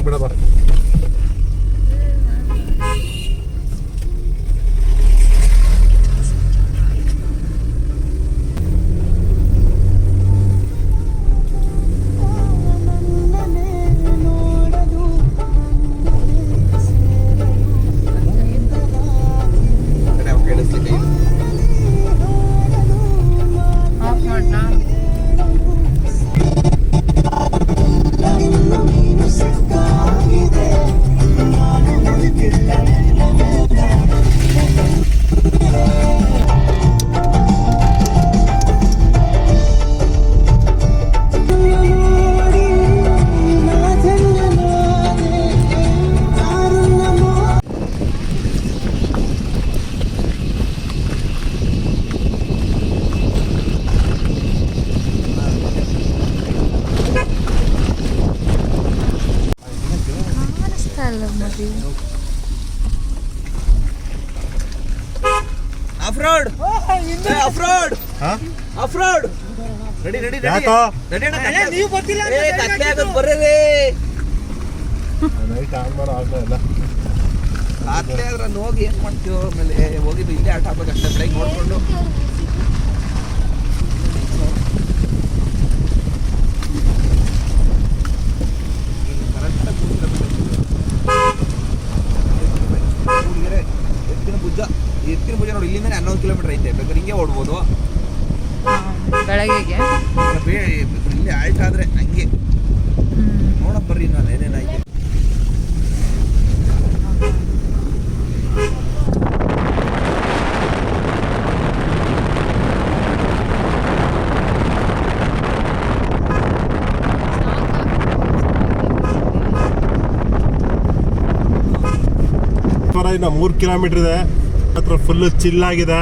ಹಂಗೆ ಬಿಡೋದು. ಆಫ್ರೋಡ್ ಆಫ್ರೋಡ್ ಆಫ್ರೋಡ್ ready ready ಯಾಕೋ ನೀವು ಬರ್ತಿಲ್ಲ ಕತ್ಲೆ ಆಗೋದು ಬರ್ರಿ ನೈಟ್ ಆನ್ ಮಾಡೋ ಆಗಲ್ಲ. ಕತ್ಲೆ ಆದ್ರೆ ಹೋಗಿ ಏನು ಮಾಡ್ತೀವೋ ಆಮೇಲೆ ಹೋಗಿದ್ದು ಇಲ್ಲೇ ಆಟ ಆಗ್ಬೇಕು ಅಷ್ಟೇ ಬೆಳಗ್ಗೆ ನೋಡ್ಕೊಂಡು ಎತ್ತಿನ ಭುಜ ನೋಡಿ ಇಲ್ಲಿಂದ 11 ಕಿಲೋಮೀಟರ್ ಐತೆ. ಬೇಕಾದ್ರೆ ಹಿಂಗೆ ಓಡ್ಬೋದು ಬೆಳಗ್ಗೆಗೆ. ಇಲ್ಲಿ ಆಲ್ಟ್ ಆದ್ರೆ ಹಂಗೆ ನೋಡಕ್ ಬರ್ರಿ ನಾನು ಏನೇನಾಯ್ತು. ಇನ್ನು 3 ಕಿಲೋಮೀಟರ್ ಇದೆ. ಹತ್ರ ಫುಲ್ಲು ಚಿಲ್ಲಾಗಿದೆ,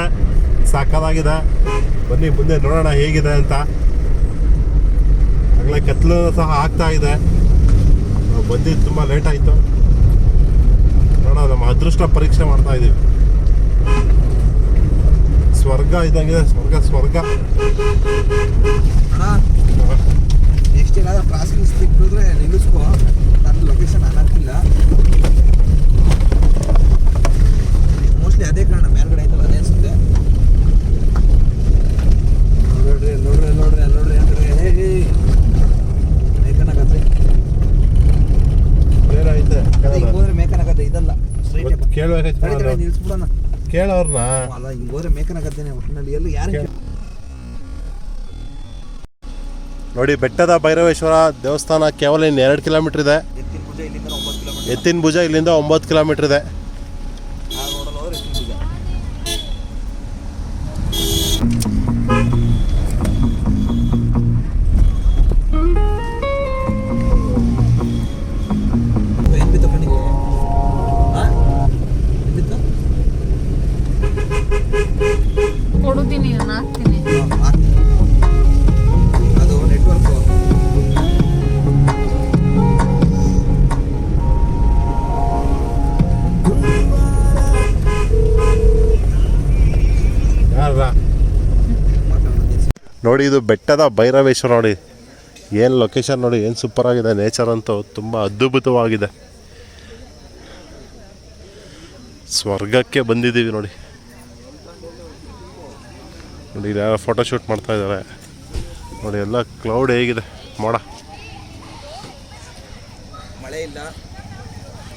ಸಾಕಾಗಿದೆ. ಬನ್ನಿ ಮುಂದೆ ನೋಡೋಣ ಹೇಗಿದೆ ಅಂತ. ಆಗಲೇ ಕತ್ಲು ಸಹ ಆಗ್ತಾ ಇದೆ. ನಾವು ಬಂದಿದ್ದು ತುಂಬ ಲೇಟ್ ಆಯಿತು. ನೋಡೋಣ, ನಮ್ಮ ಅದೃಷ್ಟ ಪರೀಕ್ಷೆ ಮಾಡ್ತಾ ಇದ್ದೀವಿ. ಸ್ವರ್ಗ ಇದ್ದಂಗಿದೆ, ಸ್ವರ್ಗ ಸ್ವರ್ಗ. ನೆಕ್ಸ್ಟ್ ಏನಾದ್ರು ಕ್ರಾಸಿಂಗ್ ಸಿಕ್ಕಿದ್ರೆ ನಿಲ್ಲಿಸ್ಕೋ. ನನ್ನ ಲೊಕೇಶನ್ ಹಾಕಿಲ್ಲ, ಮೋಸ್ಟ್ಲಿ ಅದೇ ಕಾರಣ ಮೇಲ್ಗಡೆ ಆಯ್ತಲ್ಲ ಅದೇ ಅನ್ಸುತ್ತೆ. ನೋಡ್ರಿ ನೋಡ್ರಿ ನೋಡ್ರಿ ನೋಡ್ರಿ ಅಂದ್ರೆ ಹೇಗೆ ಮೇಕನಾಗತ್ತೆ ಹಿಂಗೆ ಹೋದ್ರೆ ಮೇಕನಾಗತ್ತೆ. ಇದಲ್ಲ ಸ್ಟ್ರೈಟ್ ಕೇಳಬೇಕಾಯ್ತು, ನಿಲ್ಸ್ಬಿಡೋಣ ಕೇಳೋರ್ನ. ಅಲ್ಲ ಹಿಂಗೆ ಹೋದ್ರೆ ಮೇಕನಾಗತ್ತೇನೆ ಒಟ್ಟಿನಲ್ಲಿ ಎಲ್ಲಿ ಯಾರು. ನೋಡಿ, ಬೆಟ್ಟದ ಭೈರವೇಶ್ವರ ದೇವಸ್ಥಾನ ಕೇವಲ ಇನ್ನು 2 ಕಿಲೋಮೀಟರ್ ಇದೆ. ಎತ್ತಿನ ಭುಜ ಇಲ್ಲಿಂದ 9 ಕಿಲೋಮೀಟರ್ ಇದೆ. ಕೊಡುತ್ತೀನಿ, ನಾನು ಹಾಕ್ತೀನಿ. ಅದು ನೆಟ್ವರ್ಕ್ ನೋಡಿ, ಇದು ಬೆಟ್ಟದ ಭೈರವೇಶ್ವರ. ನೋಡಿ ಏನು ಲೊಕೇಶನ್, ನೋಡಿ ಏನು ಸೂಪರ್ ಆಗಿದೆ. ನೇಚರ್ ಅಂತೂ ತುಂಬ ಅದ್ಭುತವಾಗಿದೆ. ಸ್ವರ್ಗಕ್ಕೆ ಬಂದಿದ್ದೀವಿ. ನೋಡಿ ನೋಡಿ, ಇಲ್ಲಿ ಯಾರೋ ಫೋಟೋಶೂಟ್ ಮಾಡ್ತಾ ಇದ್ದಾರೆ. ನೋಡಿ ಎಲ್ಲ ಕ್ಲೌಡ್ ಹೇಗಿದೆ, ಮೋಡ. ಮಳೆ ಇಲ್ಲ,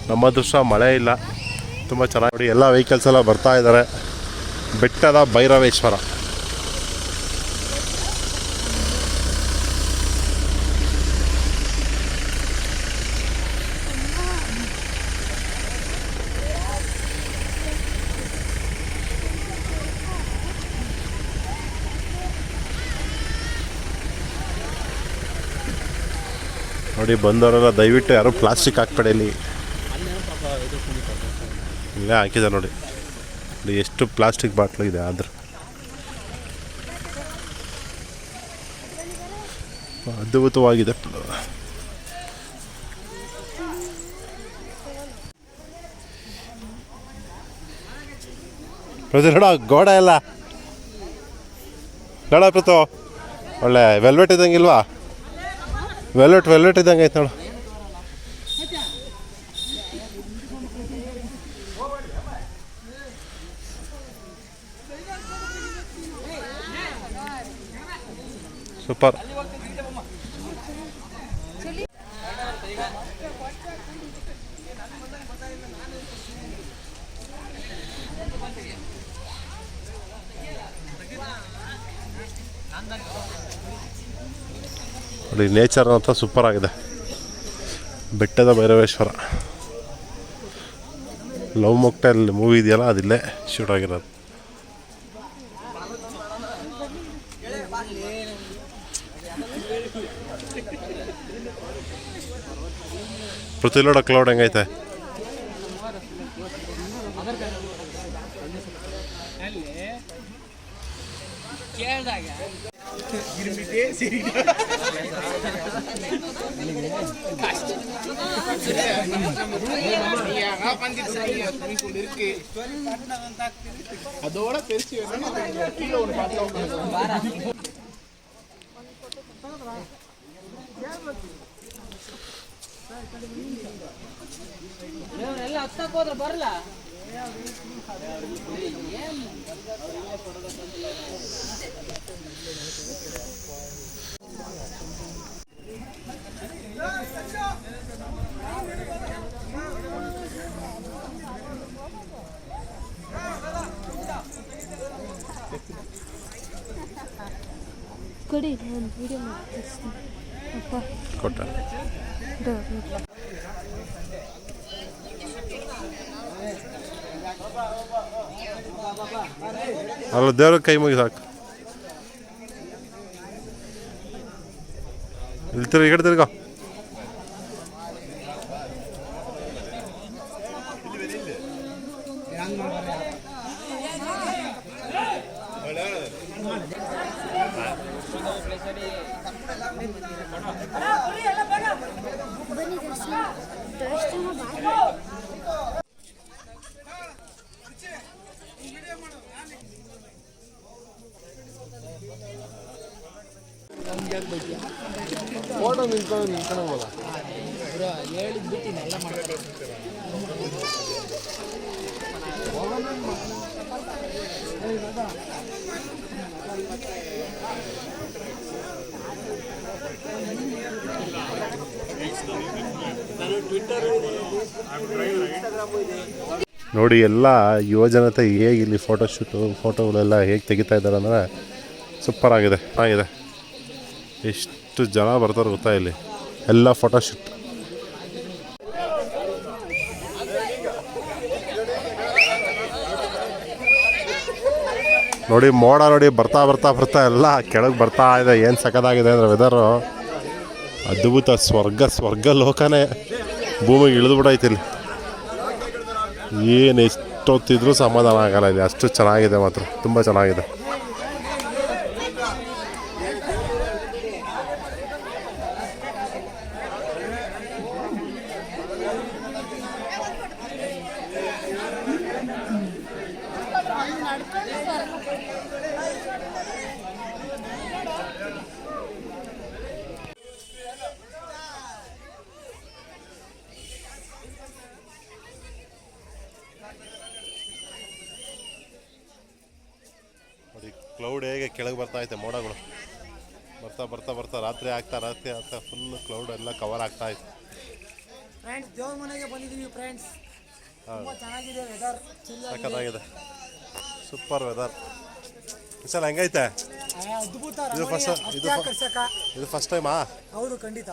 ನಮ್ಮ ಅದೃಷ್ಟ ಮಳೆ ಇಲ್ಲ. ತುಂಬ ಚೆನ್ನಾಗಿ ನೋಡಿ, ಎಲ್ಲ ವೆಹಿಕಲ್ಸ್ ಎಲ್ಲ ಬರ್ತಾ ಇದ್ದಾರೆ. ಬೆಟ್ಟದ ಭೈರವೇಶ್ವರ. ನೋಡಿ, ಬಂದವರೆಲ್ಲ ದಯವಿಟ್ಟು ಯಾರು ಪ್ಲಾಸ್ಟಿಕ್ ಹಾಕ್ಬೇಡಿ. ಇಲ್ಲಿ ಇಲ್ಲೇ ಹಾಕಿದೆ ನೋಡಿ, ಇಲ್ಲಿ ಎಷ್ಟು ಪ್ಲಾಸ್ಟಿಕ್ ಬಾಟ್ಲು ಇದೆ. ಆದ್ರೆ ಅದ್ಭುತವಾಗಿದೆ. ಪ್ರತಿ ನೋಡ ಗೋಡೆ ಎಲ್ಲ ನೋಡ ಪ್ರತು ಒಳ್ಳೆ ವೆಲ್ವೆಟ್ ಇದ್ದಂಗಿಲ್ವಾ? ವೆಲ್ವೆಟ್ ಇದ್ದಂಗೆ ಐತೆ ನೋಡು. ಸೂಪರ್. ನೋಡಿ ನೇಚರ್ ಅಂತ ಸೂಪರ್ ಆಗಿದೆ. ಬೆಟ್ಟದ ಭೈರವೇಶ್ವರ ಲವ್ ಮೊಕ್ಟೈಲ್ ಮೂವಿ ಇದೆಯಲ್ಲ ಅದಿಲ್ಲೇ ಶೂಟ್ ಆಗಿರೋದು. ಪೃಥ್ವಿಲೋಡ ಕ್ಲೌಡ್ ಹೆಂಗೈತೆ? அதோட பெருசு கீழே ஒரு பாத்திரம் ಎಲ್ಲ ಹತ್ತಕ್ಕೆ ಹೋದ್ರೆ ಬರಲ್ಲ. ಕೊಡಿ ನಾನು ವಿಡಿಯೋ ಮಾಡ್ತೀನಿ ಅಪ್ಪ ಕೊಟ್ಟ ಅಲ್ಲ ದೇವ್ರ ಕೈ ಮುಗಿ ಸಾಕು. ಇಲ್ಲಿ ತಿರ್ಗ ಈ ಕಡೆ ತಿರ್ಗ. ಫೋಟೋ ನಿಂತ್ಕೊಳ್ಳೋಲ್ಲ ಹೇಳಿದ್ಬಿಟ್ಟಿನಿ ಎಲ್ಲ ಮಾಡಿ. ನೋಡಿ ಎಲ್ಲ ಯುವಜನತೆ ಹೇಗೆ ಇಲ್ಲಿ ಫೋಟೋಗಳೆಲ್ಲ ಹೇಗೆ ತೆಗಿತಾ ಇದ್ದಾರೆ ಅಂದರೆ ಸೂಪರ್ ಆಗಿದೆ. ಚೆನ್ನಾಗಿದೆ. ಎಷ್ಟು ಜನ ಬರ್ತಾರೆ ಗೊತ್ತಾ ಇಲ್ಲಿ ಎಲ್ಲ ಫೋಟೋಶೂಟ್. ನೋಡಿ ಮೋಡ ನೋಡಿ ಬರ್ತಾ ಬರ್ತಾ ಬರ್ತಾ ಎಲ್ಲ ಕೆಳಗೆ ಬರ್ತಾ ಇದೆ. ಏನು ಸಖತ್ತಾಗಿದೆ ಅಂದರೆ ವೆದರು ಅದ್ಭುತ. ಸ್ವರ್ಗ ಲೋಕನೇ ಭೂಮಿಗೆ ಇಳಿದು ಬಿಡೈತಿ ಇಲ್ಲಿ. ಏನು ಎಷ್ಟೊತ್ತಿದ್ರೂ ಸಮಾಧಾನ ಆಗಲ್ಲ ಇಲ್ಲಿ, ಅಷ್ಟು ಚೆನ್ನಾಗಿದೆ. ಮಾತ್ರ ತುಂಬ ಚೆನ್ನಾಗಿದೆ. ನೋಡಿ ಕ್ಲೌಡ್ ಹೇಗೆ ಕೆಳಗೆ ಬರ್ತಾ ಐತೆ. ಮೋಡಗಳು ಬರ್ತಾ ಬರ್ತಾ ಬರ್ತಾ ರಾತ್ರಿ ಆಗ್ತಾ ಫುಲ್ ಕ್ಲೌಡ್ ಎಲ್ಲ ಕವರ್ ಆಗ್ತಾ ಐತೆ. ಫ್ರೆಂಡ್ಸ್ ದೇವ್ರ ಮನೆಗೆ ಬಂದಿದ್ದೀವಿ ಫ್ರೆಂಡ್ಸ್. ತುಂಬ ಚೆನ್ನಾಗಿದೆ ವೆದರ್, ಸಖತ್ತಾಗಿದೆ. Super weather. ಸಲ ಹೆಂಗೈತೆ? ಅದ್ಭುತ. ಇದು ಫಸ್ಟ್ ಟೈಮಾ? ಹೌದು ಖಂಡಿತ.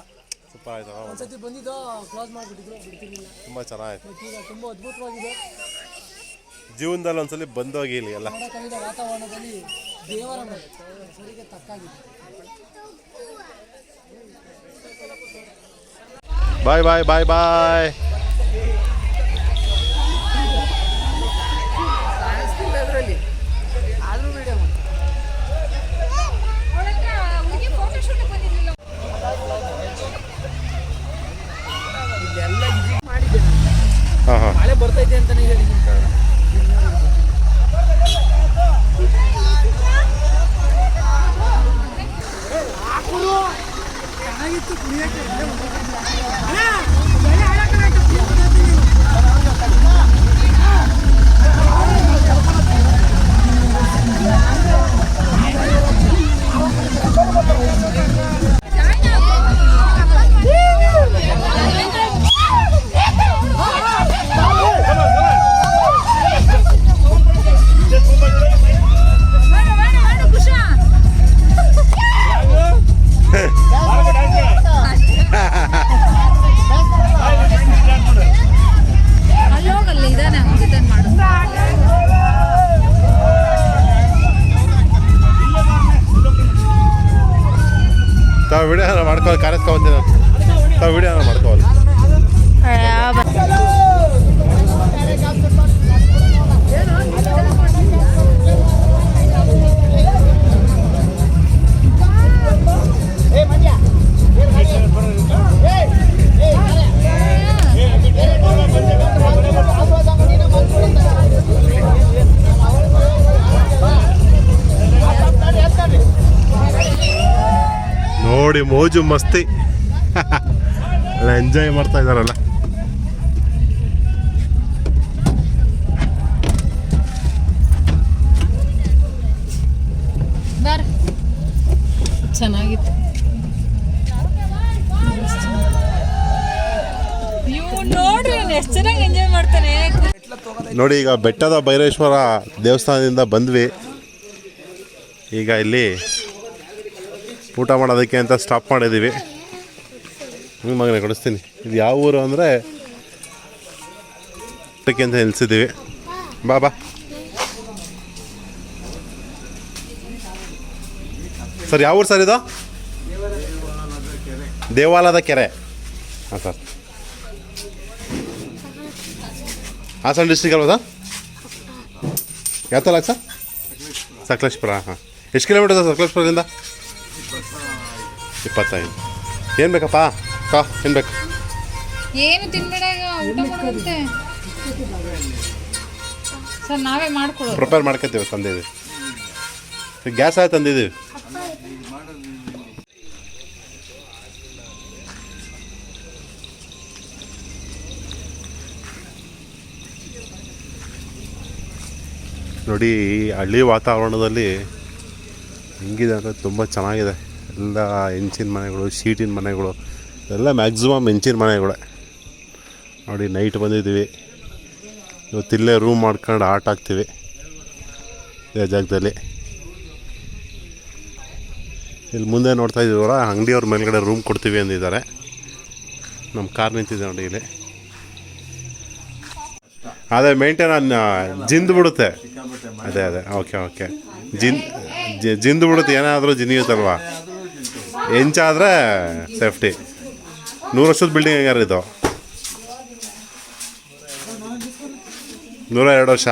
ಸೂಪರ್ ಆಯ್ತು. ಒಂದ್ಸತಿ ಬಂದಿದ್ದು ಕ್ಲೋಸ್ ಮಾಡಿಬಿಟ್ಟಿದ್ರು, ಬಿಡ್ತಿರ್ಲಿಲ್ಲ. ತುಂಬ ಚೆನ್ನಾಗಿತ್ತು. ಈಗ ತುಂಬ ಅದ್ಭುತವಾಗಿದೆ. ಜೀವನದಲ್ಲಿ ಒಂದ್ಸಲಿ ಬಂದೋಗಿ ಇಲ್ಲಿ ಎಲ್ಲ ನೋಡೋಕ್ಕಾಗಿದೆ. ವಾತಾವರಣದಲ್ಲಿ ದೇವರ ಮನೆ ಸರಿಗೆ ತಕ್ಕಾಗಿದೆ. ಬಾಯ್ ಬಾಯ್ ಬಾಯ್ ಬಾಯ್. ಅದರಲ್ಲಿ ಆದರೂ ವಿಡಿಯೋ ಇದೆಲ್ಲ ವಿಸಿಟ್ ಮಾಡಿದ್ದೆ. ಮಳೆ ಬರ್ತೈತೆ ಅಂತಾನೆ ಹೇಳಿ ಚೆನ್ನಾಗಿತ್ತು ಕುಡಿಯೋಕ್ಕೆ. ತಾವು ವಿಡಿಯೋ ಮಾಡ್ಕೊಳ್ಳಿ ಕಾರ್ಯಕ್ರಮ ತಾವು ವಿಡಿಯೋ ಮಾಡ್ಕೊಳ್ಳಿ. ನೋಡಿ ಮೋಜು ಮಸ್ತಿ ಎಲ್ಲ ಎಂಜಾಯ್ ಮಾಡ್ತಾ ಇದ್ದಾರಲ್ಲ. ಚೆನ್ನಾಗಿತ್ತು. ನೋಡ್ರಿ ಎಷ್ಟು ಚೆನ್ನಾಗಿ ಎಂಜಾಯ್ ಮಾಡ್ತಾನೆ. ನೋಡಿ ಈಗ ಬೆಟ್ಟದ ಭೈರೇಶ್ವರ ದೇವಸ್ಥಾನದಿಂದ ಬಂದ್ವಿ. ಈಗ ಇಲ್ಲಿ ಊಟ ಮಾಡೋದಕ್ಕೆ ಅಂತ ಸ್ಟಾಪ್ ಮಾಡಿದ್ದೀವಿ. ಮಗನೇ ಕೊಡಿಸ್ತೀನಿ. ಇದು ಯಾವ ಊರು ಅಂದರೆ ಊಟಕ್ಕೆ ಅಂತ ನಿಲ್ಸಿದ್ದೀವಿ. ಬಾ ಬಾ ಸರ್. ಯಾವ ಊರು ಸರ್ ಇದು? ದೇವಾಲಯದ ಕೆರೆ. ಹಾಂ ಸರ್. ಹಾಸನ ಡಿಸ್ಟ್ರಿಕ್ ಅಲ್ವಾ ಸರ್? ಯಾವ ತಾಲೂಕು ಸರ್? ಸಕಲೇಶ್ಪುರ. ಹಾಂ. ಎಷ್ಟು ಕಿಲೋಮೀಟರ್ ಸರ್ ಸಕಲೇಶ್ಪುರದಿಂದ? 25. ಏನು ಬೇಕಪ್ಪ? ಏನು ಬೇಕು? ಏನು ತಿನ್ಬೇಡ, ಈಗ ಊಟ ಮಾಡುವಂತೆ ಸರ್. ನಾವೇ ಮಾಡ್ಕೊಡೋದು. ಪ್ರಿಪೇರ್ ಮಾಡ್ಕೊತೀವಿ. ತಂದಿದ್ದೀವಿ. ಗ್ಯಾಸ್ ಆಗಿ ತಂದಿದ್ದೀವಿ. ನೋಡಿ ಈ ಹಳ್ಳಿ ವಾತಾವರಣದಲ್ಲಿ ಹೆಂಗಿದೆ ಅಂದರೆ ತುಂಬ ಚೆನ್ನಾಗಿದೆ. ಎಲ್ಲ ಹೆಂಚಿನ ಮನೆಗಳು, ಶೀಟಿನ ಮನೆಗಳು, ಎಲ್ಲ ಮ್ಯಾಕ್ಸಿಮಮ್ ಹೆಂಚಿನ ಮನೆಗಳೇ. ನೋಡಿ ನೈಟ್ ಬಂದಿದ್ದೀವಿ. ಇವತ್ತಿಲ್ಲೇ ರೂಮ್ ಮಾಡ್ಕೊಂಡು ಆಟ ಆಗ್ತೀವಿ ಇದೇ ಜಾಗದಲ್ಲಿ. ಇಲ್ಲಿ ಮುಂದೆ ನೋಡ್ತಾ ಇದ್ದೀವಲ್ಲ, ಅಂಗಡಿಯವ್ರ ಮೇಲ್ಗಡೆ ರೂಮ್ ಕೊಡ್ತೀವಿ ಅಂದಿದ್ದಾರೆ. ನಮ್ಮ ಕಾರ್ ನಿಂತಿದೆ ನೋಡಿ ಇಲ್ಲಿ. ಅದೇ ಮೇಂಟೈನ್ ಜಿಂದು ಬಿಡುತ್ತೆ. ಅದೇ ಓಕೆ ಜಿಂದು ಬಿಡುತ್ತೆ. ಏನಾದರೂ ಜಿನಿಯುತ್ತಲ್ವಾ, ಹೆಂಚಾದರೆ ಸೇಫ್ಟಿ. 100 ವರ್ಷದ ಬಿಲ್ಡಿಂಗ್ ಹೆಂಗಾರ ಇದು? 102 ವರ್ಷ.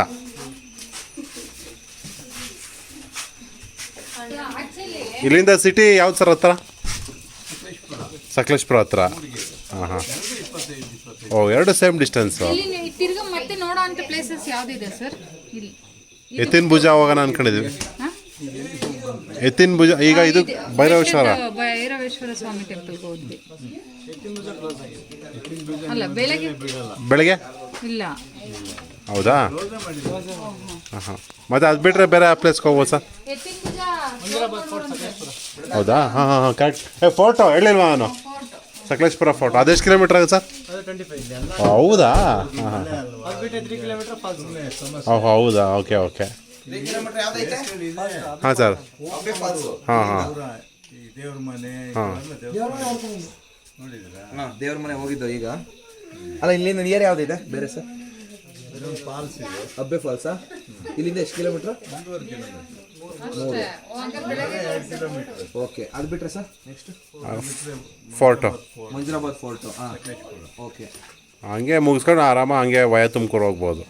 ಇಲ್ಲಿಂದ ಸಿಟಿ ಯಾವ್ದು ಸರ್ ಹತ್ರ? ಸಕಲೇಶ್ಪುರ ಹತ್ರ. ಹಾಂ. ಓ, 2 ಸೇಮ್ ಡಿಸ್ಟೆನ್ಸು. ತಿರ್ಗಾ ಮತ್ತೆ ನೋಡೋ ಅಂತ ಪ್ಲೇಸಸ್ ಯಾವ್ದಿದೆ ಸರ್? ಇಲ್ಲಿ ಎತ್ತಿನ ಭುಜ ಹೋಗೋಣ ಅನ್ಕೊಂಡಿದ್ದೀವಿ. ಎತ್ತಿನ ಭುಜ. ಈಗ ಇದು ಭೈರವೇಶ್ವರ ಸ್ವಾಮಿ ಟೆಂಪಲ್ಗೆ ಹೋದ್ವಿ. ಅಲ್ಲ, ಬೆಳಗ್ಗೆ ಇಲ್ಲ. ಹೌದಾ? ಹಾಂ. ಮತ್ತೆ ಅದು ಬಿಟ್ಟರೆ ಬೇರೆ ಆ ಪ್ಲೇಸ್ಗೆ ಹೋಗ್ಬೋದು ಸರ್? ಹೌದಾ? ಹಾಂ ಕರೆಕ್ಟ್. ಫೋಟೋ ಹೇಳಿಲ್ವಾ ನಾನು? ಸಕಲೇಶ್ಪುರ ಫೋಟೋ. ಅದೆಷ್ಟು ಕಿಲೋಮೀಟ್ರ್ ಆಗುತ್ತೆ ಸರ್? ಹೌದಾ? ಹಾಂ. ಹೌದಾ? ಓಕೆ. ಹಾಂ ಸರ್. ಹಾಂ. ದೇವ್ರ ಮನೆ ಹೋಗಿದ್ದು ಈಗ. ಅಲ್ಲ, ಇಲ್ಲಿಂದ ನಿಯರ್ ಯಾವುದಿದೆ ಬೇರೆ ಸರ್? ಅಬ್ಬೆ ಫಾಲ್ಸಾ? ಇಲ್ಲಿಂದ ಎಷ್ಟು ಕಿಲೋಮೀಟ್ರ್? 3. ಓಕೆ. ಅದು ಬಿಟ್ರೆ sir next fort, Manjarabad fort. ಹಾಂ, ಓಕೆ. ಹಂಗೆ ಮುಗಿಸ್ಕೊಂಡು ಆರಾಮಾಗಿ ಹಂಗೆ ವಯ ತುಮಕೂರು ಹೋಗ್ಬೋದು.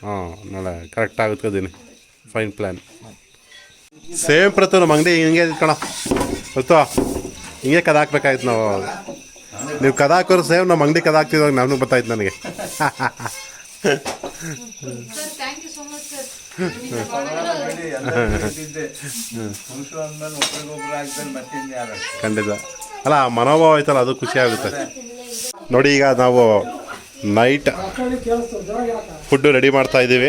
ಹಾಂ, ನಾಳೆ ಕರೆಕ್ಟ್ ಆಗುತ್ತೆ ದೀನಿ. Fine plan. ಸೇಮ್ ಪ್ರತಿ ನಮ್ಮ ಅಂಗಡಿ ಹಿಂಗೆ ಕಣ ಗೊತ್ತಾ? ಹಿಂಗೆ ಕದ ಹಾಕ್ಬೇಕಾಯ್ತು ನಾವು. ನೀವು ಕದ ಹಾಕೋರು ಸೇಮ್ ನಮ್ಮ ಅಂಗಡಿ ಕದ ಹಾಕ್ತಿದ್ದಾಗ ನನಗೆ ಗೊತ್ತಾಯ್ತು ನನಗೆ. ಖಂಡಿತ. ಅಲ್ಲ, ಮನೋಭಾವ ಐತಲ್ಲ, ಅದು ಖುಷಿ ಆಗುತ್ತೆ ನೋಡಿ. ಈಗ ನಾವು ನೈಟ್ ಫುಡ್ಡು ರೆಡಿ ಮಾಡ್ತಾ ಇದ್ದೀವಿ.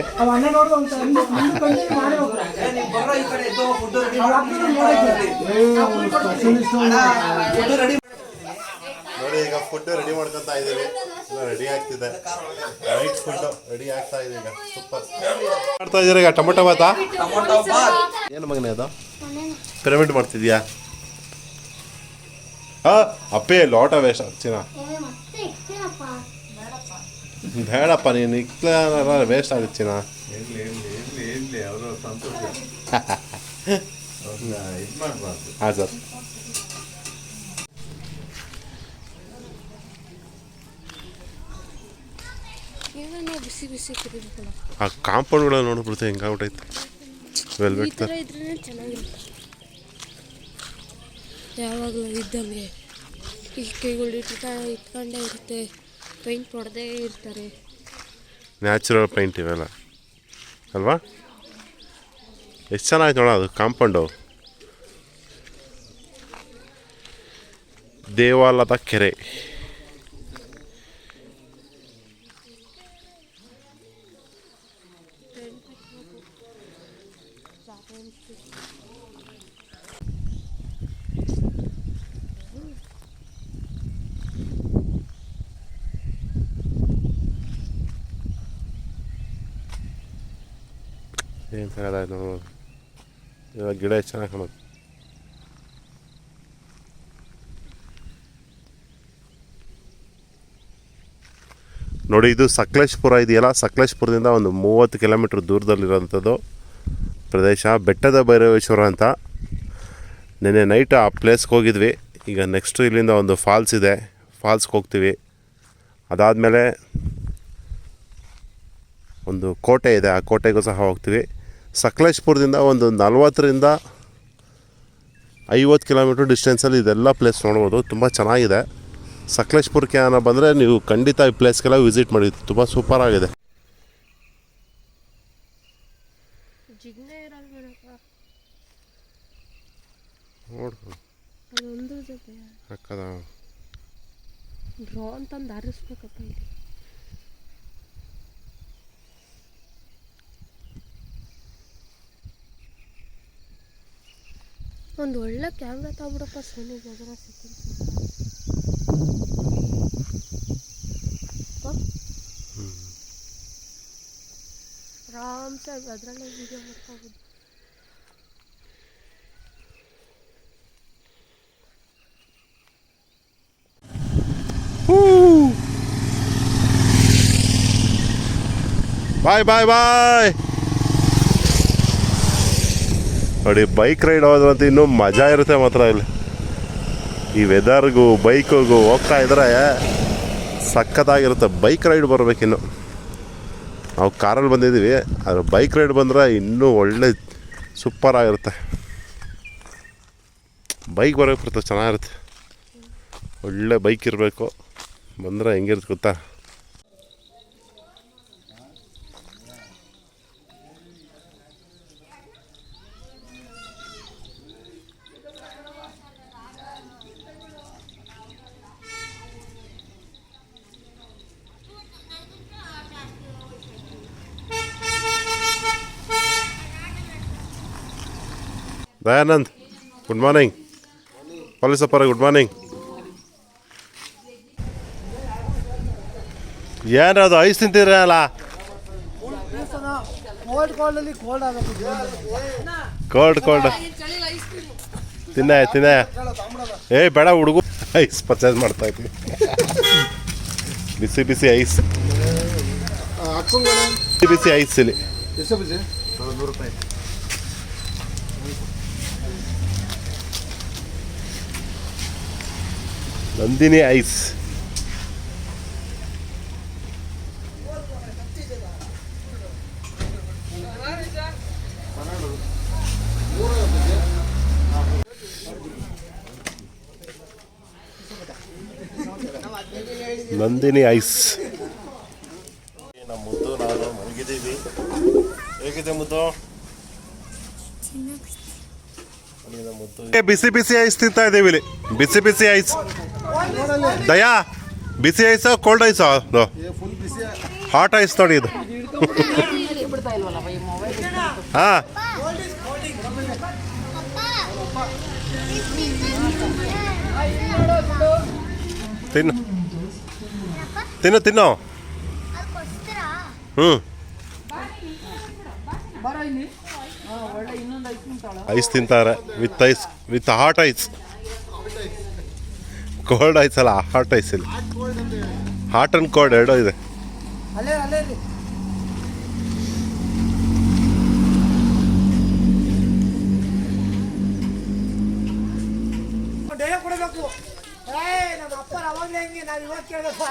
ನೋಡಿ ಈಗ ಫುಡ್ ರೆಡಿ ಮಾಡ್ಕೊತಾ ಇದ್ದೀವಿ. ರೆಡಿ ಆಗ್ತಿದೆ. ನೈಟ್ ಫುಡ್ ರೆಡಿ ಆಗ್ತಾ ಇದೆ ಈಗ. ಸೂಪರ್ ಮಾಡ್ತಾ ಇದ್ದೀರಾ ಈಗ. ಟೊಮೊಟೊ ಬಾತಾ? ಏನು ಮಗನೇ ಅದು? ಪಿರಮಿಡ್ ಮಾಡ್ತಿದ್ಯಾ? ಅಪ್ಪೇ ಲೋಟ ವೇಸ್ಟ್ ಚಿನ್ನ. ಬೇಡಪ್ಪ, ನೀನು ಇಕ್ಲ ವೇಸ್ಟ್ ಆಗುತ್ತೆ ಚಿನ್ನ. ಹಾಂ ಸರ್. ಏನನ್ನ ಬಿಸಿ ಬಿಸಿ ಕುಡಿಬೇಕಲ್ಲ. ಆ ಕಾಂಪೌಂಡ್ಗಳ ನೋಡ್ಬಿಡ್ತೆ ಹೆಂಗಾಗ್ಬಿಟ್ಟೈತೆ ಈ ವೆಲ್ವೆಟ್ ಥರ ಇದ್ರೇ ಚೆನ್ನಾಗಿರುತ್ತೆ. ಯಾವಾಗಲೂ ಇದ್ದಂಗೆ ಈ ಕೈಗಳು ಇಟ್ಕೊಂಡೇ ಇರುತ್ತೆ, ಪೈಂಟ್ ಹೊಡೆದೇ ಇರ್ತಾರೆ. ನ್ಯಾಚುರಲ್ ಪೈಂಟ್ ಇವೆಲ್ಲ ಅಲ್ವಾ? ಎಷ್ಟು ಚೆನ್ನಾಗಿತ್ತು ನೋಡ ಅದು ಕಾಂಪೌಂಡು. ದೇವಾಲಯದ ಕೆರೆ. ಏನು ಚೆನ್ನಾಗಾಯ್ತು ನೋಡೋದು. ಇವಾಗ ಗಿಡ ಎಷ್ಟು ಚೆನ್ನಾಗಿ ಕಾಣೋದು. ನೋಡಿ, ಇದು ಸಕಲೇಶ್ಪುರ ಇದೆಯಲ್ಲ, ಸಕಲೇಶ್ಪುರದಿಂದ ಒಂದು 30 ಕಿಲೋಮೀಟ್ರ್ ದೂರದಲ್ಲಿರೋಂಥದ್ದು ಪ್ರದೇಶ. ಬೆಟ್ಟದ ಭೈರವೇಶ್ವರ ಅಂತ. ನೆನ್ನೆ ನೈಟ್ ಆ ಪ್ಲೇಸ್ಗೆ ಹೋಗಿದ್ವಿ. ಈಗ ನೆಕ್ಸ್ಟು ಇಲ್ಲಿಂದ ಒಂದು ಫಾಲ್ಸ್ ಇದೆ, ಫಾಲ್ಸ್ಗೆ ಹೋಗ್ತೀವಿ. ಅದಾದಮೇಲೆ ಒಂದು ಕೋಟೆ ಇದೆ, ಆ ಕೋಟೆಗೂ ಸಹ ಹೋಗ್ತೀವಿ. ಸಕಲೇಶ್ಪುರದಿಂದ ಒಂದು 40ರಿಂದ 50 ಕಿಲೋಮೀಟ್ರ್ ಡಿಸ್ಟೆನ್ಸಲ್ಲಿ ಇದೆಲ್ಲ ಪ್ಲೇಸ್ ನೋಡ್ಬೋದು. ತುಂಬ ಚೆನ್ನಾಗಿದೆ. ಸಕಲೇಶ್ಪುರಕ್ಕೆ ಏನೋ ಬಂದರೆ ನೀವು ಖಂಡಿತ ಈ ಪ್ಲೇಸ್ಗೆಲ್ಲ ವಿಸಿಟ್ ಮಾಡಿ, ತುಂಬ ಸೂಪರಾಗಿದೆ. ಜಿಗ್ನೆ ಇರಲ್ಬೇಡಪ್ಪ, ನೋಡ್ಕೊ ಅದೊಂದು ಜೊತೆ ಹಾಕದ ಡ್ರಾ ಅಂತಂದು ಹಾರಿಸ್ಬೇಕಪ್ಪ ಇಲ್ಲಿ. ಒಂದು ಒಳ್ಳೆ ಕ್ಯಾಮ್ರಾ ತಗೊಬಿಡಪ್ಪ, ಸೋನಿ ಜಗರ ಆರಾಮ್ಸೆ ಅದರಲ್ಲೇ ವೀಡಿಯೋ ಮಾಡ್ಕೋಬೋದು. ಬಾಯ್ ಬಾಯ್ ಬಾಯ್. ನೋಡಿ, ಬೈಕ್ ರೈಡ್ ಹೋದ್ರಂತ ಇನ್ನೂ ಮಜಾ ಇರುತ್ತೆ ಮಾತ್ರ. ಇಲ್ಲಿ ಈ ವೆದರ್ಗೂ ಬೈಕಿಗೂ ಹೋಗ್ತಾ ಇದ್ರೆ ಸಖತ್ತಾಗಿರುತ್ತೆ. Bike ride ಬರಬೇಕಿನ್ನು. ನಾವು ಕಾರಲ್ಲಿ ಬಂದಿದ್ದೀವಿ, ಆದರೆ ಬೈಕ್ ರೈಡ್ ಬಂದರೆ ಇನ್ನೂ ಒಳ್ಳೆ ಸೂಪರಾಗಿರುತ್ತೆ. ಬೈಕ್ ಬರೋಕ್ಕೆ ಬರುತ್ತೆ, ಚೆನ್ನಾಗಿರುತ್ತೆ. ಒಳ್ಳೆ ಬೈಕ್ ಇರಬೇಕು, ಬಂದರೆ ಹೆಂಗಿರುತ್ತೆ ಗೊತ್ತಾ. Dayanand, good morning. ಪೊಲೀಸಪ್ಪರ ಗುಡ್ ಮಾರ್ನಿಂಗ್. ಏನದು ಐಸ್ ತಿಂತೀರಲ್ಲ? ಕೋಲ್ಡ್ ತಿನ್ನ. ಏ ಬೇಡ ಹುಡುಗು, ಐಸ್ ಪರ್ಚೇಸ್ ಮಾಡ್ತಾ ಇದ್ವಿ. ಬಿಸಿ ಬಿಸಿ ಐಸ್, ಬಿಸಿ ಐಸ್ ಇಲ್ಲಿ. ನಂದಿನಿ ಐಸ್. ನಂದಿನಿ ಐಸ್. ನಮ್ಮ ಮುದ್ದು ನಾನು ಮಲಗಿದ್ದೀವಿ. ಹೇಗಿದೆ ಮುದ್ದು? ಬಿಸಿ ಬಿಸಿ ಐಸ್ ತಿಂತಾ ಇದ್ದೀವಿ ಇಲ್ಲಿ. ಬಿಸಿ ಬಿಸಿ ಐಸ್. ದಯಾ, ಬಿಸಿ ಐಸಾ ಕೋಲ್ಡ್ ಐಸಾ? ಹಾಟ್ ಐಸ್ ನೋಡಿ ಇದು. ಹಾಂ, ತಿನ್ನು ತಿನ್ನು ತಿನ್ನು. ಐಸ್ ತಿಂತಾರೆ with hot ice. Cold ice ಅಲ್ಲ, ಹಾಟ್ ಐಸ್ ಇಲ್ಲಿ. ಹಾಟ್ ಆ್ಯಂಡ್ ಕೋಲ್ಡ್ ಎರಡೂ ಇದೆ. ನಮ್ಮ ಅಪ್ಪರ ಅವಾಗಲೇ ಹೆಂಗೆ ನಾವು ಇವಾಗ ಕೇಳಪ್ಪ.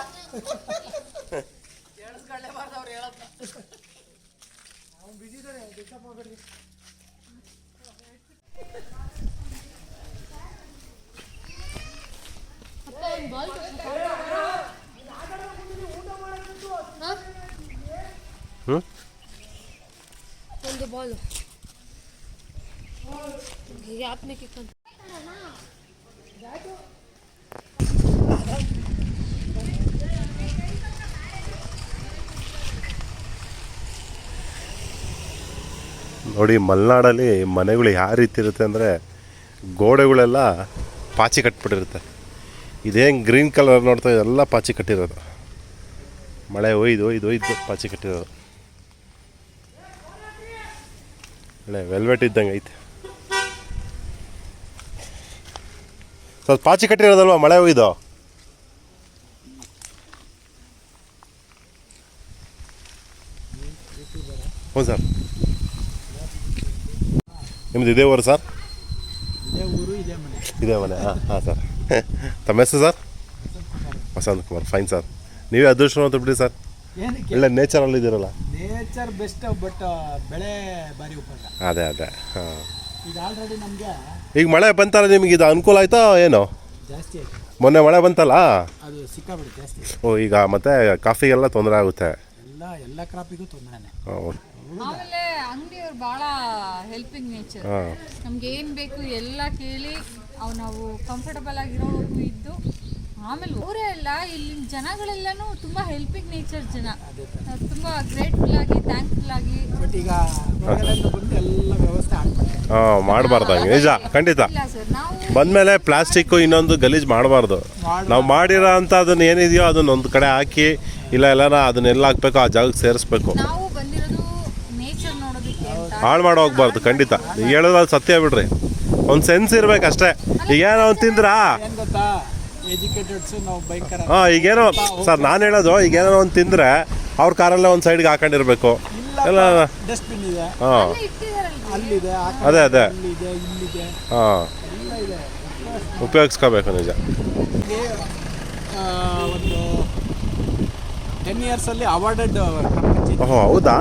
ಹ್ಞೂ ಒಂದು ಬಾಲ್ ಯಾಪ್ನೆ ಕಿಕ್ಕಂತ ನೋಡಿ ಮಲೆನಾಡಲ್ಲಿ ಮನೆಗಳು ಯಾವ ರೀತಿ ಇರುತ್ತೆ ಅಂದರೆ ಗೋಡೆಗಳೆಲ್ಲ ಪಾಚಿ ಕಟ್ಬಿಟ್ಟಿರುತ್ತೆ. ಇದೇನು ಗ್ರೀನ್ ಕಲರ್ ನೋಡ್ತಾ ಎಲ್ಲ ಪಾಚಿ ಕಟ್ಟಿರೋದು, ಮಳೆ ಒಯ್ದು ಪಾಚಿ ಕಟ್ಟಿರೋದು. ಒಳ್ಳೆ ವೆಲ್ವೆಟ್ ಇದ್ದಂಗೆ ಐತೆ. ಸ್ವಲ್ಪ ಪಾಚಿ ಕಟ್ಟಿರೋದಲ್ವ ಮಳೆ ಒಯ್ದು. ಹ್ಞೂ ಸರ್, ನಿಮ್ದು ಇದೇ ಊರು ಸರ್? ಇದೇ ಮನೆ. ಹಾಂ ಸರ್. ತಮ್ಮ ಹೆಸರು sir? Vasant Kumar. Fine sir. ನೀವೇ ಅದೃಷ್ಟವಂತ ಬಿಡಿ ಸರ್, ಒಳ್ಳೆ ನೇಚರಲ್ಲಿ ಇದ್ದೀರಲ್ಲ. ನೇಚರ್ ಬೆಸ್ಟ್, ಬಟ್ ಬೆಳೆ ಭಾರಿ ಉಪಯೋಗ. ಅದೇ ಹಾಂ. ಈಗ ಆಲ್ರೆಡಿ ನಮಗೆ ಈಗ ಮಳೆ ಬಂತಲ್ಲ, ನಿಮಗೆ ಇದು ಅನುಕೂಲ ಆಯ್ತಾ ಏನೋ? ಜಾಸ್ತಿ ಆಯ್ತು, ಮೊನ್ನೆ ಮಳೆ ಬಂತಲ್ಲ, ಅದು ಸಿಕ್ಕಾಬಿಡಿ ಜಾಸ್ತಿ. ಓ ಈಗ ಮತ್ತೆ ಕಾಫಿಗೆಲ್ಲ ತೊಂದರೆ ಆಗುತ್ತೆ. ಎಲ್ಲ ಕ್ರಾಪಿಗೂ ತೊಂದರೆನೆ. ಆಮೇಲೆ ಅಂಗಡಿಯವ್ರು ಭಾಳ ಹೆಲ್ಪಿಂಗ್ ನೇಚರ್. ನಮ್ಗೆ ಏನು ಬೇಕು ಎಲ್ಲ ಕೇಳಿ ನಾವು ಕಂಫರ್ಟಬಲ್ ಆಗಿರೋವರೆಗೂ ಇದ್ದು, ಆಮೇಲೆ ಅವರೇ ಅಲ್ಲ, ಇಲ್ಲಿನ ಜನಗಳೆಲ್ಲನೂ ತುಂಬ ಹೆಲ್ಪಿಂಗ್ ನೇಚರ್ ಜನ, ತುಂಬ ಗ್ರೇಟ್ಫುಲ್ ಆಗಿ ಥ್ಯಾಂಕ್ಫುಲ್ ಆಗಿ. ಬಟ್ ಈಗ ಹೊರಗಡೆಯಿಂದ ಬಂದು ಎಲ್ಲ ವ್ಯವಸ್ಥೆ ಆಗ್ತದೆ. ಮಾಡಬಾರ್ದು ಹಂಗೆ, ನಿಜ ಖಂಡಿತ. ಇಲ್ಲ ಸರ್, ನಾವು ಬಂದಮೇಲೆ ಪ್ಲಾಸ್ಟಿಕ್ಕು ಇನ್ನೊಂದು ಗಲೀಜು ಮಾಡಬಾರ್ದು. ನಾವು ಮಾಡಿರೋ ಅಂಥದ್ದನ್ನು ಏನಿದೆಯೋ ಅದನ್ನ ಒಂದು ಕಡೆ ಹಾಕಿ, ಇಲ್ಲ ಎಲ್ಲನ ಅದನ್ನೆಲ್ಲ ಹಾಕ್ಬೇಕು, ಆ ಜಾಗಕ್ಕೆ ಸೇರಿಸ್ಬೇಕು. ನಾವು ಬಂದಿರೋದು ನೇಚರ್ ನೋಡೋದಕ್ಕೆ ಅಂತ. ಹಾಳು ಮಾಡಿ ಹೋಗ್ಬಾರ್ದು ಖಂಡಿತ. ಈಗ ಹೇಳೋದು ಅದು ಸತ್ಯ ಬಿಡ್ರಿ, ಒಂದು ಸೆನ್ಸ್ ಇರ್ಬೇಕಷ್ಟೇ. ಈಗೇನೋ ಒಂದು ತಿಂದ್ರಾ, ಏನು ಗೊತ್ತಾ, ಎಜುಕೇಟೆಡ್ಸು ನಾವು ಭಯಂಕರ. ಈಗೇನೋ ಸರ್ ನಾನು ಹೇಳೋದು, ಈಗೇನೋ ಒಂದು ತಿಂದರೆ ಅವ್ರ ಕಾರಲ್ಲೇ ಒಂದು ಸೈಡ್ಗೆ ಹಾಕೊಂಡಿರ್ಬೇಕು ಎಲ್ಲ. ಡಸ್ಟ್ಬಿನ್ ಇದೆ, ಹಾಂ ಅಲ್ಲಿದೆ, ಅದೇ ಇಲ್ಲಿದೆ, ಇಲ್ಲಿದೆ, ಹಾಂ, ಎಲ್ಲ ಇದೆ. ಉಪಯೋಗಿಸ್ಕೋಬೇಕು ನಿಜ. ಹೀಗೆ ಒಂದು 10 ಇಯರ್ಸಲ್ಲಿ ಅವಾರ್ಡೆಡ್. ಓಹೋ ಹೌದಾ?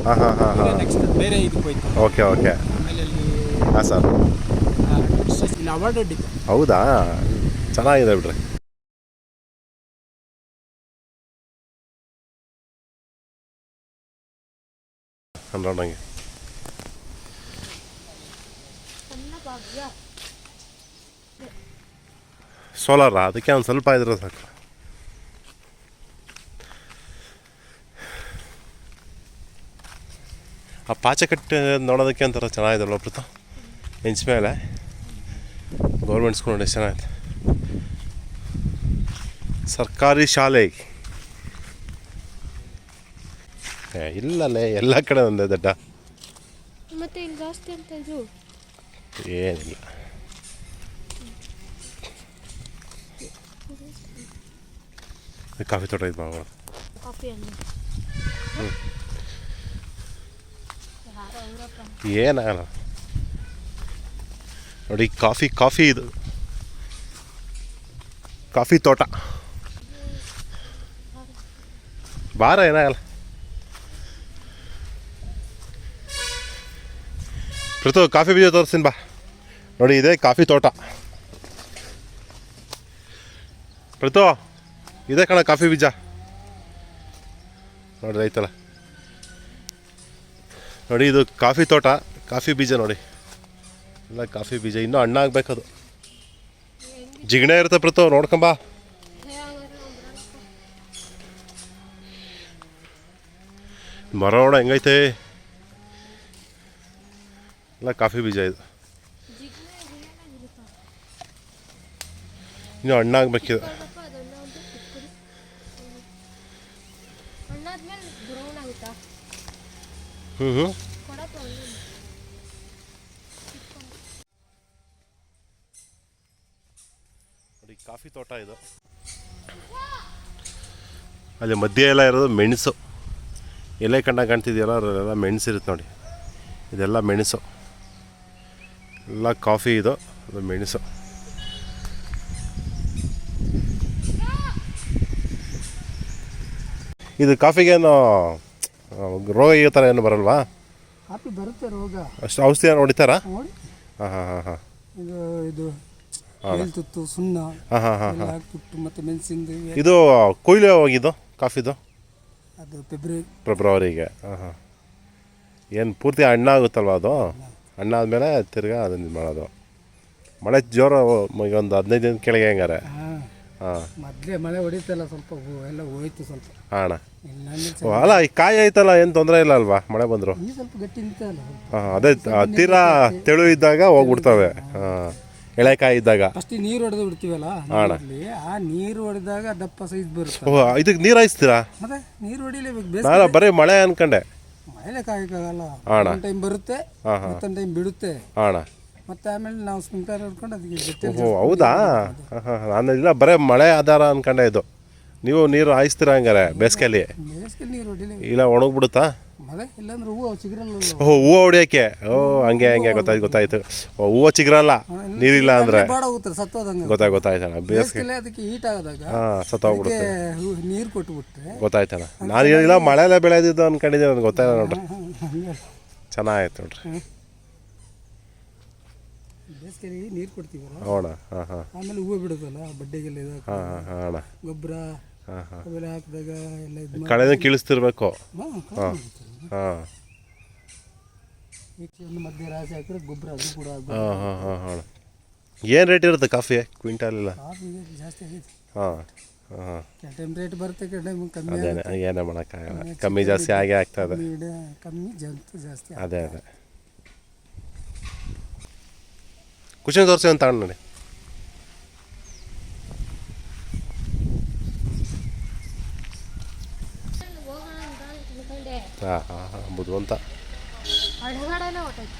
ಹಾಂ. ನೆಕ್ಸ್ಟ್ ಬೇರೆ ಇದಕ್ಕೆ ಹೋಯ್ತು. ಓಕೆ ಆಮೇಲೆ ಅಲ್ಲಿ ಹಾಂ ಸರ್, ಇಲ್ಲಿ ಅವಾರ್ಡೆಡ್ ಇದೆ. ಹೌದಾ? ಚೆನ್ನಾಗಿದೆ ಬಿಡ್ರಿ. ನೋಡಂಗೆ ಸೋಲಾರ, ಅದಕ್ಕೆ ಒಂದು ಸ್ವಲ್ಪ ಇದ್ರೆ ಸಾಕು. ಆ ಪಾಚೆ ಕಟ್ಟಿ ನೋಡೋದಕ್ಕೆ ಒಂಥರ ಚೆನ್ನಾಗಿದಲ್ಲ ಒಬ್ರು ಹೆಂಚ ಮೇಲೆ. ಗೌರ್ಮೆಂಟ್ ಸ್ಕೂಲ್ ನೋಡಿ ಎಷ್ಟು ಚೆನ್ನಾಗಿದೆ. ಸರ್ಕಾರಿ ಶಾಲೆ ಇಲ್ಲಲ್ಲೇ, ಎಲ್ಲ ಕಡೆ ಒಂದೇ ದಡ್ಡ. ಮತ್ತೆ ಇಲ್ಲಿ ಜಾಸ್ತಿ ಅಂತ ಇದು ಏನಿಲ್ಲ. ಕಾಫಿ ತೋಟ ಇದು ಮಾಡೋದು. ಕಾಫಿ ಅನ್ನ ಏನಾಗಲ್ಲ ನೋಡಿ. ಕಾಫಿ ಇದು ಕಾಫಿ ತೋಟ. ಬಾರ, ಏನಾಗಲ್ಲ. ಪ್ರತು ಕಾಫಿ ಬೀಜ ತೋರಿಸ್ತೀನಿ ಬಾ. ನೋಡಿ ಇದೆ ಕಾಫಿ ತೋಟ. ಪ್ರತು ಇದೆ ಕಣ ಕಾಫಿ ಬೀಜ. ನೋಡ್ರಿ ಐತಲ್ಲ, ನೋಡಿ ಇದು ಕಾಫಿ ತೋಟ, ಕಾಫಿ ಬೀಜ ನೋಡಿ ಎಲ್ಲ ಕಾಫಿ ಬೀಜ. ಇನ್ನೂ ಹಣ್ಣಾಗಬೇಕದು, ಜಿಗಣೆ ಇರುತ್ತೆ. ಪ್ರತು ನೋಡ್ಕೊಂಬ. ಮರ ನೋಡ ಹೆಂಗೈತೆ, ಎಲ್ಲ ಕಾಫಿ ಬೀಜ ಇದು. ಇನ್ನು ಹಣ್ಣಾಗಬೇಕಿದು. ಹ್ಞೂ ನೋಡಿ ಕಾಫಿ ತೋಟ ಇದು. ಅಲ್ಲಿ ಮಧ್ಯೆ ಎಲ್ಲ ಇರೋದು ಮೆಣಸು. ಎಲೆ ಕಾಣ್ತಿದೆಯಲ್ಲ, ಅದರಲ್ಲೆಲ್ಲ ಮೆಣಸು ಇರುತ್ತೆ ನೋಡಿ. ಇದೆಲ್ಲ ಮೆಣಸು, ಎಲ್ಲ ಕಾಫಿ ಇದು, ಅದು ಮೆಣಸು. ಇದು ಕಾಫಿಗೇನು ರೋಗ ಈ ಥರ ಏನು ಬರಲ್ವಾ? ಕಾಫಿ ಬರುತ್ತೆ ರೋಗ. ಅಷ್ಟು ಔಷಧಿ ಏನು ಹೊಡಿತಾರಾ? ನೋಡಿ ಹಾಂ ಹಾಂ ಹಾಂ ಹಾಂ ಇದು ತುತ್ತು ಸುಣ್ಣ ಹಾಂ ಹಾಂ ಹಾಂ ಎಲ್ಲ ಹಾಕ್ಬಿಟ್ಟು ಮತ್ತೆ ಮೆಣಸಿಂದು ಇದು ಕೊಯ್ಲು ಹೋಗಿದ್ದು ಕಾಫಿದು ಅದು ಫೆಬ್ರವರಿ. ಫೆಬ್ರವರಿಗೆ. ಹಾಂ ಹಾಂ ಏನು ಪೂರ್ತಿ ಹಣ್ಣಾಗುತ್ತಲ್ವ ಅದು? ಹಣ್ಣಾದ್ಮೇಲೆ ತಿರ್ಗಾ ಅದನ್ನ ಇದು ಮಾಡೋದು. ಮಳೆ ಜೋರು ಈಗ ಒಂದು 15 ದಿನದ ಕೆಳಗೆ ಹೆಂಗಾರೆ? ಹಾಂ ಹಾಂ ಮೊದಲೇ ಮಳೆ ಹೊಡಿತಲ್ಲ ಸ್ವಲ್ಪ ಎಲ್ಲ ಹೋಯ್ತು ಸ್ವಲ್ಪ. ಹಾಂ ಅಣ್ಣ. ಇಲ್ಲ ಅಲ್ಲ ಈ ಕಾಯಿ ಐತಲ್ಲ ಏನು ತೊಂದರೆ ಇಲ್ಲ ಅಲ್ವಾ ಮಳೆ ಬಂದರು? ಈ ಸ್ವಲ್ಪ ಗಟ್ಟಿ ನಿಂತಲ್ಲ. ಹಾಂ ಅದೇ ತೀರಾ ತೆಳು ಇದ್ದಾಗ ಹೋಗ್ಬಿಡ್ತವೆ. ಹಾಂ ಎಳೆಕಾಯಿ ಇದ್ದಾಗ ಫಸ್ಟ್ ನೀರು ಹೊಡೆದು ಬಿಡ್ತೀವಲ್ಲ ನೀರಲ್ಲಿ, ಆ ನೀರು ಹೊಡೆದಾಗ ದಪ್ಪ ಸೈಜ್ ಬರುತ್ತೆ. ಓಹ್ ಇದಕ್ಕೆ ನೀರು ಹಾಯಿಸ್ತೀರಾ? ಮತ್ತೆ ನೀರು ಹೊಡಿಲೇಬೇಕು. ನಾನು ಬರೀ ಮಳೆ ಅನ್ಕೊಂಡೆ. ಮಳೆ ಕಾಯಕ್ಕಾಗಲ್ಲ. ಅಣ್ಣ. ಒಂದು ಟೈಮ್ ಬರುತ್ತೆ, ಮತ್ತೊಂದು ಟೈಮ್ ಬಿಡುತ್ತೆ, ಅಣ್ಣ. ಮತ್ತೆ ಆಮೇಲೆ ನಾವು ಸ್ಪ್ರಿಂಕ್ಲರ್ ಹೊಡ್ಕೊಂಡು ಅದಕ್ಕೆ ಗಟ್ಟಿ. ಓಹೋ ಹೌದಾ? ಹಾಂ ಹಾಂ ನಾನು ಇಲ್ಲ ಬರೀ ಮಳೆ ಆಧಾರ ಅನ್ಕೊಂಡೆ ಇದು. ನೀವು ನೀರು ಹಾಯಿಸ್ತೀರಾ ಹಂಗಾರೆ ಬೇಸಿಗೆಯಲ್ಲಿ? ಬೇಸಿಗೆ ನೀರು ಹೊಡಿಲೇಬೇಕು. ಇಲ್ಲ ಒಣಗ್ಬಿಡುತ್ತಾ? ಮಳೆ ಇಲ್ಲಾಂದ್ರೆ ಹೂವು ಚಿಗುರಲ್ಲ. ಓಹ್ ಹೂವು ಹೊಡಿಯೋಕ್ಕೆ? ಹಂಗೆ ಗೊತ್ತಾಯ್ತು. ಹೂವು ಚಿಗುರಲ್ಲ ನೀರಿಲ್ಲ ಅಂದರೆ ಬಾಡೋಗುತ್ತೆ, ಸತ್ತೋದಂಗೆ. ಗೊತ್ತಾಯ್ತಣ್ಣ. ಬೇಸಿಗೆ ಅದಕ್ಕೆ ಹೀಟ್ ಆಗೋದಾಗ ಹಾಂ ಸತ್ತೋಗ್ಬಿಡುತ್ತೆ. ನೀರು ಕೊಟ್ಬಿಟ್ರೆ ಗೊತ್ತಾಯ್ತಣ್ಣ. ನಾನು ಇಲ್ಲ ಮಳೆಲ್ಲ ಬೆಳೆದಿದ್ದು ಅನ್ಕೊಂಡಿದ್ದೆ, ನನಗೆ ಗೊತ್ತಾಯ್ತು ನೋಡ್ರಿ. ಚೆನ್ನಾಗಿತ್ತು ನೋಡ್ರಿ. ಬೇಸಿಗೆಗೆ ನೀರು ಕೊಡ್ತೀವಲ್ಲ, ಹೋಣ. ಹಾಂ ಹಾಂ ಆಮೇಲೆ ಹೂವು ಬಿಡುತ್ತಲ್ಲ ಬಡ್ಡೆಗೆಲ್ಲ ಇದು ಹಾಂ ಹಾಂ ಹಾಂ ಅಣ್ಣ. ಗೊಬ್ಬರ ಹಾಂ ಹಾಂ ಅವೆಲ್ಲ ಹಾಕಿದಾಗ ಎಲ್ಲ ಇದು ಕಳೆನ ಕೀಳಿಸ್ತಿರ್ಬೇಕು. ಹಾಂ ಹಾಂ ಹಾಂ ಒಂದು ಮಧ್ಯೆ ರಾಶಿ ಹಾಕಿದ್ರೆ ಗೊಬ್ಬರ ಅದು ಕೂಡ ಹಾಂ ಹಾಂ ಹಾಂ ಹಾಂ. ಏನು ರೇಟ್ ಇರುತ್ತೆ ಕಾಫಿ ಕ್ವಿಂಟಾಲೆಲ್ಲ? ಕಾಫಿಗೆ ಜಾಸ್ತಿ ಆಗೈತೆ. ಹಾಂ ಹಾಂ ಕೆಲ ಟೈಮ್ ರೇಟ್ ಬರುತ್ತೆ, ಕೆಲ ಟೈಮ್ ಕಮ್ಮಿ ಅದೇನೆ ಏನೇ ಮಾಡೋಕ್ಕಾಗಲ್ಲ. ಕಮ್ಮಿ ಜಾಸ್ತಿ ಆಗೇ ಆಗ್ತದೆ. ಕಮ್ಮಿ ಜಾಸ್ತಿ. ಅದೇ ಖುಷಿ ತೋರಿಸಿ ಅಂತ ತಗೊಂಡು ನೋಡಿ. ಹಾಂ ಹಾಂ ಹಾಂ ಬುದ್ಧಿವಂತ. ಅಡಗಡೆನೇ ಹೊಟ್ಟೈತೆ